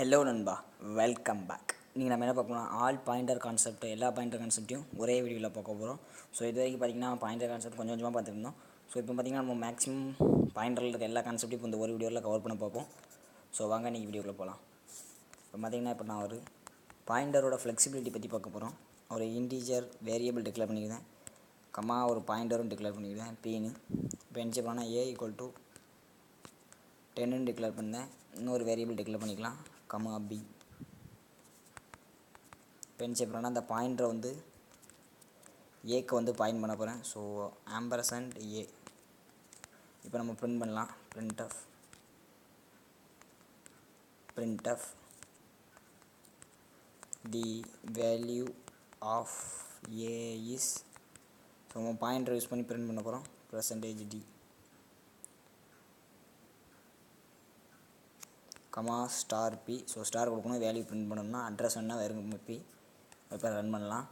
Hello நண்பா, welcome back. நீங்கள் நம்ம என்ன பார்க்கணும், ஆல் பாயிண்டர் கான்செப்ட் எல்லா பாயிண்டர் கான்செப்ட்டையும் ஒரே வீடியோவில் பார்க்க போகிறோம். ஸோ இது வரைக்கும் பார்த்திங்கன்னா பாயிண்டர் கான்செப்ட் கொஞ்சம் கொஞ்சமாக பார்த்துருந்தோம். ஸோ இப்போ பார்த்திங்கன்னா நம்ம மேக்ஸிமம் பாயிண்டரில் இருக்க எல்லா கான்செப்ட்டையும் இப்போ இந்த ஒரு வீடியோவில் கவர் பண்ண பார்ப்போம். ஸோ வாங்க நீங்கள் வீடியோக்குள்ளே போகலாம். இப்போ பார்த்திங்கன்னா இப்போ நான் ஒரு பாயிண்டரோட ஃப்ளெக்சிபிலிட்டி பற்றி பார்க்க போகிறோம். ஒரு இன்டீஜர் வேரியபிள் டிக்ளேர் பண்ணிக்கிறேன், கம்மா ஒரு பாயிண்டரும் டிக்ளேர் பண்ணிக்கிறேன் பீனு. இப்போ என்ன செய்யணும்னா ஏ ஈக்குவல் டு 10ன்னு டிக்ளேர் பண்ணேன். இன்னொரு வேரியபிள் டிக்ளேர் பண்ணிக்கலாம், கமா பி. இப்போ என்ன செய்ய போகிறேன்னா அந்த பாயிண்டரை வந்து ஏக்கு வந்து பாயிண்ட் பண்ண போகிறேன். So ampersand a. இப்போ நம்ம பிரிண்ட் பண்ணலாம், printf the value of A is. So நம்ம பாயிண்டர் யூஸ் பண்ணி பிரிண்ட் பண்ண போகிறோம், %d comma star p. So star கொடுக்கணும், வேல்யூ பிரிண்ட் பண்ணணும்னா அட்ரஸ் வேணால் வேறு பி. இப்போ ரன் பண்ணலாம்.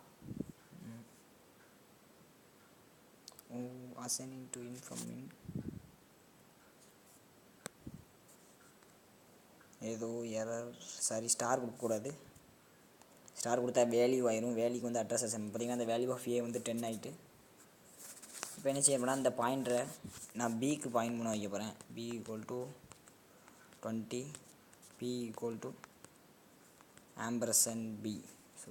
assigning to informing ஏதோ எரர், சாரி ஸ்டார் கொடுக்கக்கூடாது. ஸ்டார் கொடுத்தா வேல்யூ ஆயிரும், வேல்யூக்கு வந்து அட்ரஸ் அசைன். பார்த்திங்கன்னா அந்த வேல்யூ ஆஃப் ஏ வந்து 10 ஆகிட்டு. இப்போ என்ன செய்ய போனால் இந்த பாயிண்டரை நான் பிக்கு பாயிண்ட் பண்ண வைக்க போகிறேன். P equal to 20, p equal to ampersand p. So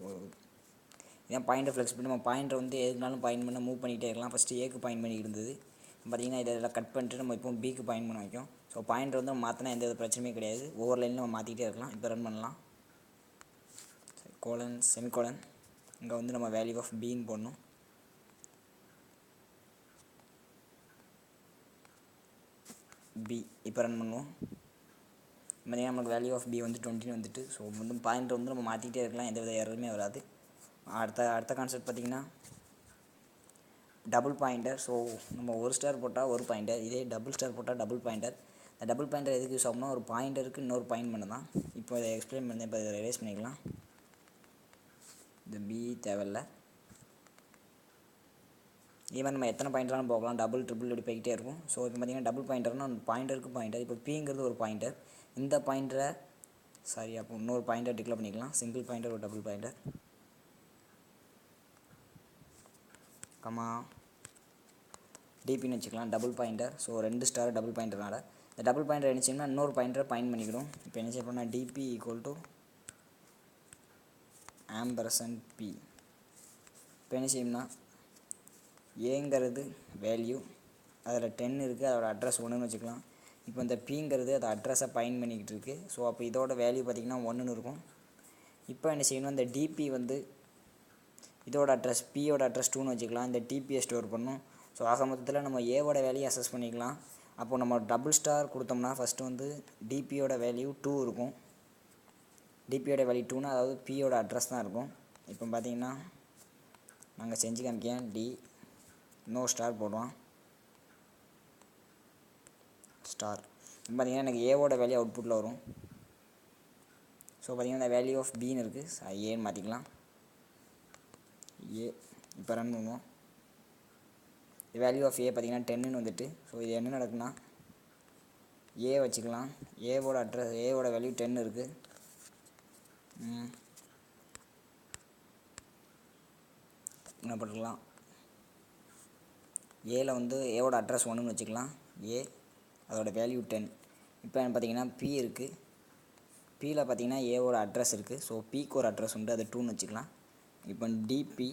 இதான் பாயிண்டர் ஃப்ளெக்சிபிலிட்டி. நம்ம பாயிண்டரை வந்து எதுனாலும் பாயிண்ட் பண்ண மூவ் பண்ணிகிட்டே இருக்கலாம். ஃபஸ்ட்டு ஏக்கு பாயிண்ட் பண்ணிக்கிட்டு இருந்தது, பார்த்திங்கன்னா இதெல்லாம் கட் பண்ணிட்டு நம்ம இப்போ பிக்கு பாயிண்ட் பண்ண வைக்கும். ஸோ பாயிண்டர் வந்து நம்ம மாற்றினா எந்த பிரச்சனையும் கிடையாது, ஒவ்வொரு லைனில் நம்ம மாற்றிக்கிட்டே இருக்கலாம். இப்போ ரன் பண்ணலாம். செமிகோலன் இங்கே வந்து நம்ம வேல்யூ ஆஃப் பின்னு போடணும். பி. இப்போ ரன் பண்ணுவோம். பார்த்திங்கன்னா நமக்கு வேல்யூ ஆஃப் பி வந்து 20 வந்துட்டு. ஸோ வந்து பாயிண்டர் வந்து நம்ம மாற்றிக்கிட்டே இருக்கலாம், எந்த வித எரருமே வராது. அடுத்த கான்செப்ட் பார்த்திங்கன்னா டபுள் பாயிண்டர். ஸோ நம்ம ஒரு ஸ்டார் போட்டால் ஒரு பாயிண்டர், இதே டபுள் ஸ்டார் போட்டால் டபுள் பாயிண்டர். இந்த டபுள் பாயிண்டர் எதுக்கு யூஸ் ஆகும்னா ஒரு பாயிண்டருக்கு இன்னொரு பாயிண்ட் பண்ண தான். இப்போ இதை எக்ஸ்பிளைன் பண்ணி இப்போ இதை ரிவைஸ் பண்ணிக்கலாம். இந்த பி தேவையில்லை. ஈவன் நம்ம எத்தனை பாயிண்டராலும் போகலாம், டபுள் ட்ரிபிள் இப்படி போய்கிட்டே இருக்கும். ஸோ இப்போ பார்த்திங்கன்னா டபுள் பாயிண்டர்னா பாயிண்டருக்கு பாயிண்டர். இப்போ பிங்கிறது ஒரு பாயிண்டர், இந்த பாயிண்டரை அப்போ இன்னொரு பாயிண்டர் டிக்ளேர் பண்ணிக்கலாம். சிங்கிள் பாயிண்டர் ஒரு டபுள் பாயிண்டர், கமா டிபின்னு வச்சுக்கலாம், double pointer. So 2 star double பாயிண்டர்னால இந்த டபுள் பாயிண்டர் நினச்சிங்கன்னா இன்னொரு பாயிண்டரை பாயிண்ட் பண்ணிக்கிறோம். இப்போ என்ன செய்ய போனால் d p equal to ampersand p. இப்போ என்ன செய்யணும்னா ஏங்கிறது வேல்யூ, அதில் 10 இருக்குது, அதோட அட்ரஸ் 1ன்னு வச்சுக்கலாம். இப்போ இந்த பிங்கிறது அதை அட்ரஸை பாயிண்ட் பண்ணிக்கிட்டு இருக்குது. ஸோ அப்போ இதோட வேல்யூ பார்த்திங்கன்னா 1ன்னு இருக்கும். இப்போ என்ன செய்யணும், இந்த டிபி வந்து இதோட அட்ரஸ் பியோட அட்ரஸ் 2ன்னு வச்சுக்கலாம். இந்த டிபியை ஸ்டோர் பண்ணணும். ஸோ ஆக மொத்தத்தில் நம்ம ஏவோட வேல்யூ அசஸ் பண்ணிக்கலாம். அப்போது நம்ம டபுள் ஸ்டார் கொடுத்தோம்னா ஃபஸ்ட்டு வந்து டிபியோட வேல்யூ 2 இருக்கும். டிபியோட வேல்யூ 2னா அதாவது பியோட அட்ரஸ் தான் இருக்கும். இப்போ பார்த்திங்கன்னா நாங்கள் செஞ்சு காமிக்கேன். நோ ஸ்டார் போடுவோம், ஸ்டார். இப்போ பார்த்திங்கன்னா எனக்கு ஏவோட வேல்யூ அவுட்புட்டில் வரும். ஸோ பார்த்திங்கன்னா இந்த வேல்யூ ஆஃப் பின்னு இருக்குது, ஏன்னு மாற்றிக்கலாம், ஏ. இப்போ ரன் பண்ணுவோம். வேல்யூ ஆஃப் ஏ பார்த்திங்கன்னா 10ன்னு வந்துட்டு. ஸோ இது என்ன நடக்குன்னா ஏ வச்சுக்கலாம், ஏவோட அட்ரஸ் ஏவோட வேல்யூ 10 இருக்குது. என்ன பண்ணிக்கலாம், ஏல வந்து ஏவோட அட்ரஸ் 1ன்னு வச்சுக்கலாம், ஏ அதோட வேல்யூ 10. இப்போ பார்த்திங்கன்னா பி இருக்குது, பியில் பார்த்திங்கன்னா ஏவோட அட்ரஸ் இருக்குது. ஸோ பிக்கு ஒரு அட்ரஸ் உண்டு, அது 2ன்னு வச்சுக்கலாம். இப்போ டிபி,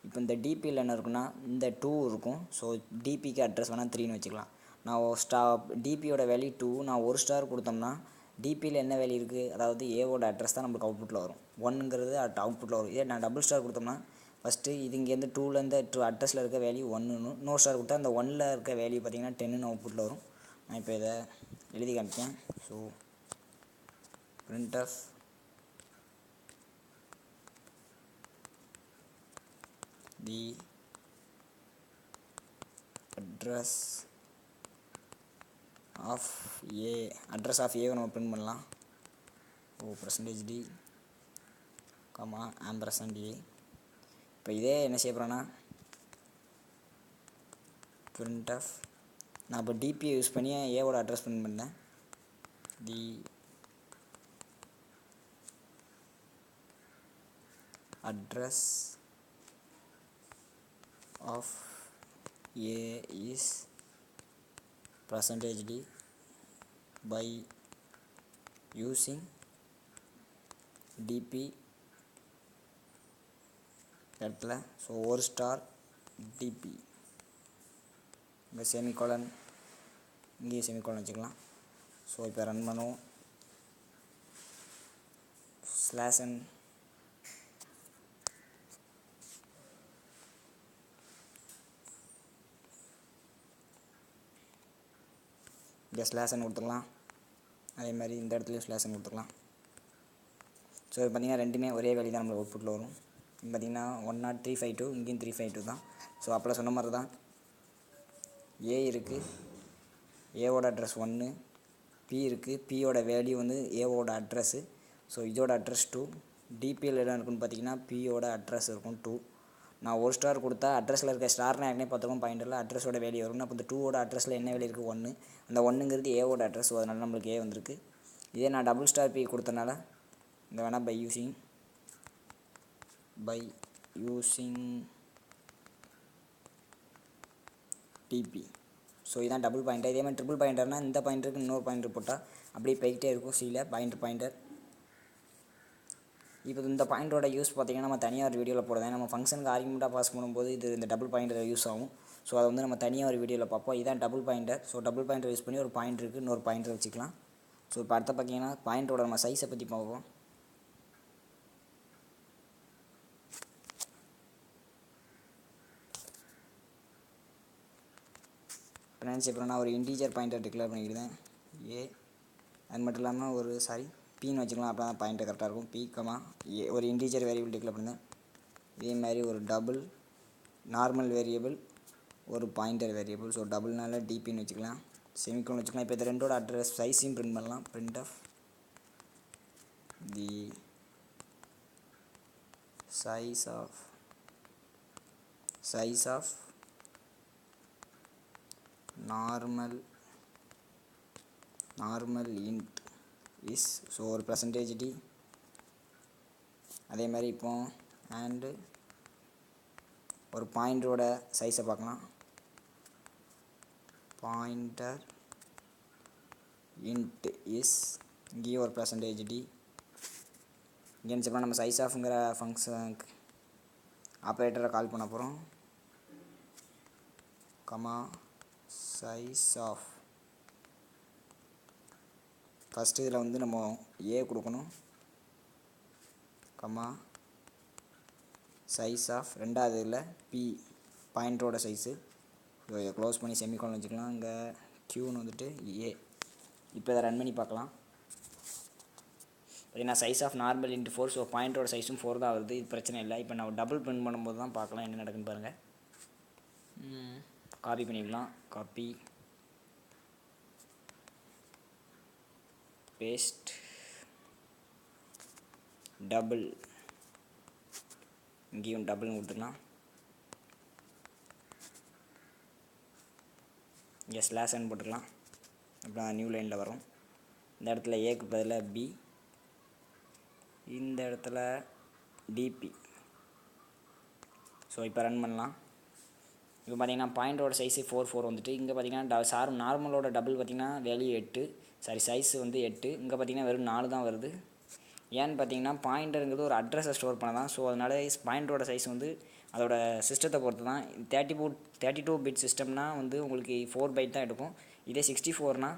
இப்போ இந்த டிபியில் என்ன இருக்குன்னா இந்த 2 இருக்கும். ஸோ டிபிக்கு அட்ரஸ் வேணால் 3ன்னு வச்சுக்கலாம். நான் டிபியோட வேல்யூ 2, நான் ஒரு ஸ்டார் கொடுத்தோம்னா டிபியில் என்ன வேல்யூ இருக்குது, அதாவது ஏவோட அட்ரஸ் தான் நம்மளுக்கு அவுட்புட்டில் வரும், 1ங்கிறது அவுட்புட்டில் வரும். இதே நான் டபுள் ஸ்டார் கொடுத்தோம்னா ஃபஸ்ட்டு இது இங்கேருந்து 2லேருந்து அட்ரஸில் இருக்க வேல்யூ 1ன்னு, இன்னொரு ஸ்டார் கொடுத்தா அந்த 1ல் இருக்க வேல்யூ பார்த்திங்கன்னா 10ன்னு அவுட்புட்டில் வரும். நான் இப்போ இதை எழுதி காமிச்சேன். So printf the address of a. Address of ஏவை நம்ம பிரிண்ட் பண்ணலாம். %d comma ampersand a. இப்போ இதே என்ன செய்ய போகிறேன்னா printf நான் இப்போ டிபியை யூஸ் பண்ணி ஏவோட அட்ரஸ் பிரிண்ட் பண்ணேன். தி address of A is percentage D by using dp இடத்துல ஸோ ஒரு ஸ்டார் டிபி இங்கே செமிகோலன் இங்கேயும் செமிகோலன் வச்சுக்கலாம். ஸோ இப்போ ரன் பண்ணுவோம். ஸ்லாஷன் இங்கே ஸ்லாஷன் கொடுத்துக்கலாம். அதே மாதிரி இந்த இடத்துலையும் ஸ்லாஷன் கொடுத்துக்கலாம். ஸோ இது பார்த்திங்கன்னா ரெண்டுமே ஒரே வேல்யூ தான் நம்மளுக்கு அவுட்புட்டில் வரும். இங்கே பார்த்திங்கன்னா 10352 இங்கேயும் 352 தான். ஸோ அப்போலாம் சொன்ன மாதிரி தான் ஏ இருக்குது, ஏவோட அட்ரஸ் 1, பி இருக்குது, பியோட வேல்யூ வந்து ஏவோட அட்ரஸ்ஸு. ஸோ இதோட அட்ரஸ் 2, டிபியில் என்ன இருக்குன்னு பார்த்தீங்கன்னா பியோட அட்ரஸ் இருக்கும் 2. நான் ஒரு ஸ்டார் கொடுத்தா அட்ரஸில் இருக்க ஸ்டார்னு ஏற்கனவே பார்த்துருக்கோம் பாயிண்டரில் அட்ரஸோட வேல்யூ வரும். அப்போ இந்த 2ஓட அட்ரஸில் என்ன வேல்யூ இருக்குது 1, அந்த 1ங்கிறது ஏவோட அட்ரஸ். ஸோ அதனால் நம்மளுக்கு ஏ வந்திருக்கு. இதே நான் டபுள் ஸ்டார் பி கொடுத்தனால இங்கே வேணால் பை யூஸிங் டிபி. ஸோ இதான் டபுள் பாயிண்டர். இதே மாதிரி ட்ரிபிள் பாயிண்டர்னால் இந்த பாயிண்டருக்கு இன்னொரு பாயிண்டர் போட்டால் அப்படியே போய்கிட்டே இருக்கும் சியில் பாயிண்டர். இப்போ இந்த பாயிண்டரோட யூஸ் பார்த்திங்கன்னா நம்ம தனியாக ஒரு வீடியோவில் போடுறேன். நம்ம ஃபங்க்ஷனுக்கு ஆர்குமெண்ட்டாக பாஸ் பண்ணும்போது இது இந்த டபுள் பாயிண்டர் யூஸ் ஆகும். ஸோ அதை வந்து நம்ம தனியாக ஒரு வீடியோவில் பார்ப்போம். இதான் double pointer. So double pointer use பண்ணி ஒரு பாயிண்டருக்கு இன்னொரு பாயிண்டர் வச்சுக்கலாம். ஸோ இப்போ அடுத்த பார்த்தீங்கன்னா பாயிண்டரோட நம்ம சைஸை பற்றி பார்ப்போம். இப்போ நான் ஒரு இன்டீஜர் பாயிண்டர் டிக்ளேர் பண்ணிக்கிட்டேன் ஏ. அது மட்டும் இல்லாமல் ஒரு பின்னு வச்சுக்கலாம். அப்போ தான் பாயிண்டர் கரெக்டாக இருக்கும். பி கமா ஏ ஒரு இன்டீஜர் வேரியபிள் டிக்ளேர் பண்ணியிருந்தேன். இதே மாதிரி ஒரு டபுள் நார்மல் வேரியபிள் ஒரு பாயிண்டர் வேரியபிள். ஸோ டபுள்னால டிபின்னு வச்சுக்கலாம், செமிகோலன் வச்சுக்கலாம். இப்போ இந்த ரெண்டோட அட்ரஸ் சைஸையும் பிரிண்ட் பண்ணலாம். Print of the size of normal int is so ஒரு percentage d. அதே மாதிரி இப்போ அண்டு ஒரு பாயிண்டரோட சைஸை பார்க்கலாம். பாயிண்டர் int is இங்கேயும் ஒரு percentage d. இங்கேன்னு சொல்லலாம் நம்ம சைஸ் ஆஃப்ங்கிற ஃபங்க்ஷன் ஆப்ரேட்டரை கால் பண்ண போகிறோம். கமா சைஸ் ஆஃப் ஃபஸ்ட்டு இதில் வந்து நம்ம ஏ கொடுக்கணும். கமா சைஸ் ஆஃப் ரெண்டாவது இதில் பி பாயிண்டரோட சைஸு. ஸோ இதை க்ளோஸ் பண்ணி செமிகோலன் வச்சுக்கலாம். இங்கே க்யூன்னு வந்துட்டு ஏ. இப்போ இதை ரன் பண்ணி பார்க்கலாம். பார்த்தீங்கன்னா size of normal into 4. So பாயிண்டரோட சைஸும் 4 தான் வருது. இது பிரச்சனை இல்லை. இப்போ நான் டபுள் பிரிண்ட் பண்ணும்போது தான் பார்க்கலாம் என்ன நடக்குன்னு பாருங்கள். காப்பி பண்ணிக்கலாம். காப்பி பேஸ்ட் டபுள் இங்கேயும் டபுள்னு கொடுத்துக்கலாம். இங்கே ஸ்லாஷன் போட்டுக்கலாம். அப்புறம் நியூ லைனில் வரும். இந்த இடத்துல ஏக்கு பதிலாக பி, இந்த இடத்துல டிபி. ஸோ இப்போ ரன் பண்ணலாம். இப்போ பார்த்தீங்கன்னா பாயிண்டரோட சைஸு 4 வந்துட்டு. இங்கே பார்த்தீங்கன்னா நார்மலோட டபுள் பார்த்தீங்கன்னா வேல்யூ 8, சைஸ் வந்து 8. இங்கே பார்த்தீங்கன்னா வெறும் 4 தான் வருது. ஏன்னு பார்த்தீங்கன்னா பாயிண்டருங்கிறது ஒரு அட்ரஸை ஸ்டோர் பண்ண தான். ஸோ அதனால் பாயிண்டரோட சைஸ் வந்து அதோட சிஸ்டத்தை பொறுத்து தான். 32 பிட் சிஸ்டம்னா வந்து உங்களுக்கு 4 பைட் தான் எடுக்கும். இதே 64னா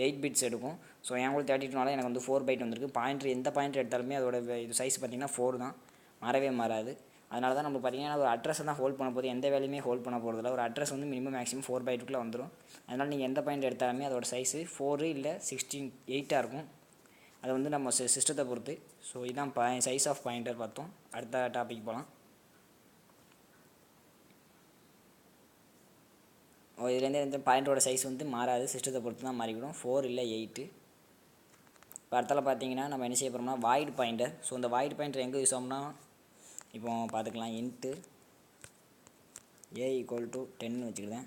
8 பிட்ஸ் எடுக்கும். ஸோ என் உங்களுக்கு 32னால எனக்கு வந்து 4 பைட் வந்திருக்கு. பாயிண்டர் எந்த பாயிண்டர் எடுத்தாலுமே அதோட இது சைஸ் பார்த்திங்கன்னா 4 தான், மாறவே மாறாது. அதனால தான் நம்ம பார்த்திங்கன்னா ஒரு அட்ரஸை தான் ஹோல்ட் பண்ண போகுது, எந்த வேலையுமே ஹோல்ட் பண்ண போகிறதில்ல. ஒரு அட்ரஸ் வந்து மினிமம் மேக்ஸிமம் 4 பைட்டுக்குள்ளே வந்துடும். அதனால் நீங்கள் எந்த பாயிண்ட் எடுத்தாலுமே அதோட சைஸு 4 இல்லை 8 இருக்கும். அதை வந்து நம்ம சிஸ்டத்தை பொறுத்து. ஸோ இதுதான் சைஸ் ஆஃப் பாயிண்டர் பார்த்தோம். அடுத்த டாபிக் போகலாம். இதுலேருந்து இந்த பாயிண்டரோட சைஸ் வந்து மாறாது, சிஸ்டத்தை பொறுத்து தான் மாறிவிடும். 4 இல்லை 8. இப்போ அடுத்தால பார்த்தீங்கன்னா நம்ம என்ன செய்ய போகிறோம்னா வாய்ட் பாயிண்டர். ஸோ இந்த வாய்ட் பாயிண்டர் எங்கே யூஸ் ஆகும்னா இப்போ பார்த்துக்கலாம். இன்ட்டு ஏ ஈக்குவல் டு 10 வச்சுக்கிட்டேன்.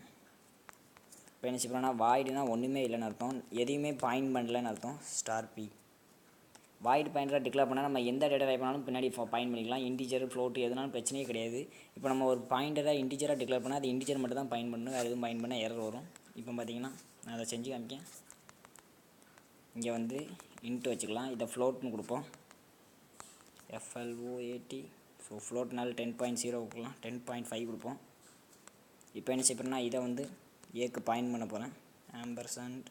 இப்போ என்ன செய்ய போகிறோம்னா வாய்டுனா ஒன்றுமே இல்லைன்னு அர்த்தம், எதையுமே பாயிண்ட் பண்ணலன்னு அர்த்தம். ஸ்டார் பி வாய்டு பாயிண்டராக டிக்ளேர் பண்ணால் நம்ம எந்த டேட்டா டைப் பண்ணாலும் பின்னாடி பாயிண்ட் பண்ணிக்கலாம். இன்டிஜர் ஃப்ளோட் எதுனாலும் பிரச்சனையே கிடையாது. இப்போ நம்ம ஒரு பாயிண்டராக இன்டிஜராக டிக்ளேர் பண்ணால் அது இன்டிஜர் மட்டும் தான் பாயிண்ட் பண்ணணும், வேறு எதுவும் பாயிண்ட் பண்ணால் எரர் வரும். இப்போ பார்த்தீங்கன்னா நான் அதை செஞ்சு காமிக்கேன். இங்கே வந்து இன்ட்டு வச்சுக்கலாம், இதை ஃப்ளோட்னு கொடுப்போம், FLOAT. ஸோ ஃப்ளோட்னால 10.0 கொடுக்கலாம், 10.5 கொடுப்போம். இப்போ என்ன செய்யணும்னா இதை வந்து ஏக்கு பாயிண்ட் பண்ண போகிறேன், ஆம்பர்சண்ட்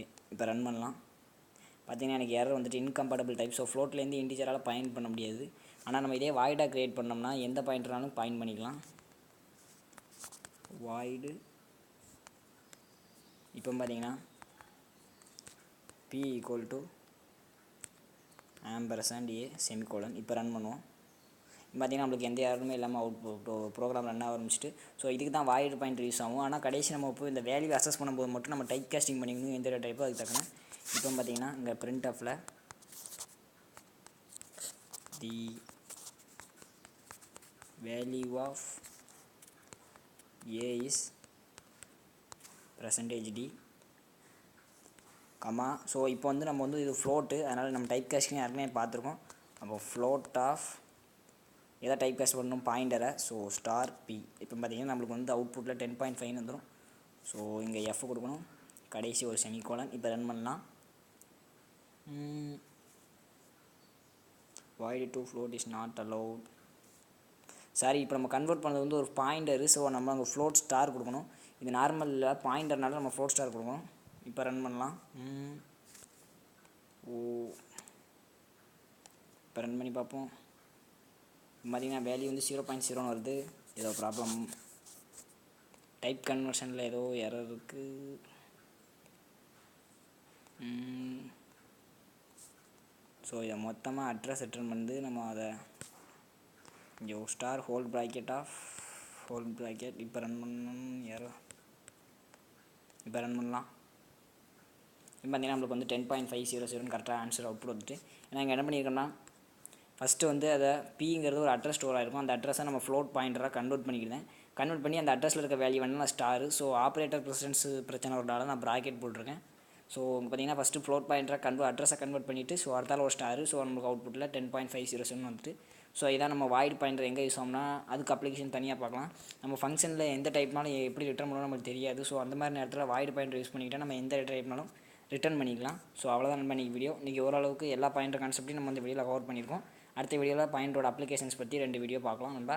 ஏ. இப்போ ரன் பண்ணலாம். பார்த்திங்கன்னா எனக்கு எரர் வந்துட்டு இன்கம்பேட்டபிள் டைப். ஸோ ஃப்ளோட்லேருந்து இன்டிஜரால் பாயிண்ட் பண்ண முடியாது. ஆனால் நம்ம இதே வாய்டாக க்ரியேட் பண்ணோம்னா எந்த பாயிண்ட்னாலும் பாயிண்ட் பண்ணிக்கலாம். வாய்டு இப்போ பார்த்தீங்கன்னா P = ஆம்பர்சண்ட் ஏ செமிகோலன். இப்போ ரன் பண்ணுவோம். பார்த்திங்கன்னா நம்மளுக்கு எந்த எரருமே இல்லாமல் ப்ரோக்ராம் ரன் ஆரம்பிச்சிட்டு. ஸோ இதுக்கு தான் வாய்டு பாயிண்ட் யூஸ் ஆகும். ஆனால் கடைசி நம்ம இப்போ இந்த வேல்யூ அசஸ் பண்ணும்போது மட்டும் நம்ம டைப் காஸ்டிங் பண்ணிக்கணும், எந்த டைப்போ அதுக்கு தக்கன. இப்போ பார்த்தீங்கன்னா இங்கே printfல the value of A is %d, comma. So இப்போ வந்து நம்ம வந்து இது ஃப்ளோட்டு, அதனால் நம்ம டைப் காஸ்டிங் யாருமே பார்த்துருக்கோம். அப்போ ஃப்ளோட் ஆஃப் எதை டைப் காஸ்ட் பண்ணணும், பாயிண்டரை. So $p. இப்போ பார்த்தீங்கன்னா நம்மளுக்கு வந்து அவுட்புட்டில் 10.5 வந்துடும். ஸோ இங்கே F கொடுக்கணும், கடைசி ஒரு செமிகோலன். இப்போ ரன் பண்ணலாம். void to float is not allowed. Sorry, இப்போ நம்ம கன்வெர்ட் பண்ணது வந்து ஒரு பாயிண்டரு. ஸோ நம்ம அங்கே ஃப்ளோட் ஸ்டார் கொடுக்கணும். இது நார்மலில் பாயிண்டர்னால நம்ம ஃப்ளோட் ஸ்டார் கொடுக்கணும். இப்போ ரன் பண்ணலாம். இப்போ ரன் பண்ணி பார்ப்போம். பார்த்தீங்கன்னா வேல்யூ வந்து 0.0 வருது. ஏதோ ப்ராப்ளம், டைப் கன்வர்ஷனில் ஏதோ எரர் இருக்குது. ஸோ இதை மொத்தமாக அட்ரஸ் ரிட்டர்ன் பண்ணி நம்ம அதை இங்கே star whole bracket of whole bracket. இப்போ ரன் பண்ணணும், எரர். இப்போ ரன் பண்ணலாம். இப்போ பார்த்தீங்கன்னா நம்மளுக்கு வந்து 10.500 கரெக்டாக ஆன்சர் அவுட்புட் வந்துட்டு. ஏன்னா இங்கே என்ன பண்ணியிருக்கோம்னா ஃபஸ்ட்டு வந்து அதை Pங்கிறது ஒரு அட்ரஸ் ஸ்டோர் ஆகிருக்கும். அந்த அட்ரஸை நம்ம ஃப்ளோட் பாயிண்டராக கன்வெர்ட் பண்ணிக்கிறேன். கன்வெர்ட் பண்ணி அந்த அட்ரஸில் இருக்க வேல்யூ வேணும்னா ஸ்டாரு. ஸோ ஆப்ரேட்டர் ப்ரெசிடென்ஸ் பிரச்சனை வரனால நான் ப்ராக்கெட் போட்டிருக்கேன். ஸோ பார்த்தீங்கன்னா ஃபஸ்ட்டு ஃப்ளோட் பாயிண்டராக அட்ரஸை கன்வெர்ட் பண்ணிவிட்டு, ஸோ அடுத்தால ஒரு ஸ்டாரு. ஸோ நம்மளுக்கு அவுட்புட்டில் 10.507 வந்துட்டு. ஸோ இதான் நம்ம வாய்டு பாயிண்டர் எங்கே யூஸ் ஆகும்னா அதுக்கு அப்ளிகேஷன் தனியாக பார்க்கலாம். நம்ம ஃபங்க்ஷனில் எந்த டைப்னாலும் எப்படி ரிட்டர்ன் பண்ணணும் நமக்கு தெரியாது. ஸோ அந்த மாதிரி நேரத்தில் வாய்டு பாயிண்டர் யூஸ் பண்ணிக்கிட்டால் நம்ம எந்த டைப்னாலும் ரிட்டர்ன் பண்ணிக்கலாம். ஸோ அவ்வளோதான் நம்ம இன்றைக்கி வீடியோ. இன்றைக்கி ஓரளவுக்கு எல்லா பாயிண்டர் கான்செப்ட்டையும் நம்ம இந்த வீடியோவில் கவர் பண்ணியிருக்கோம். அடுத்த வீடியோவில் பாயிண்டரோட அப்ளிகேஷன்ஸ் பற்றி 2 வீடியோ பார்க்கலாம். நம்ம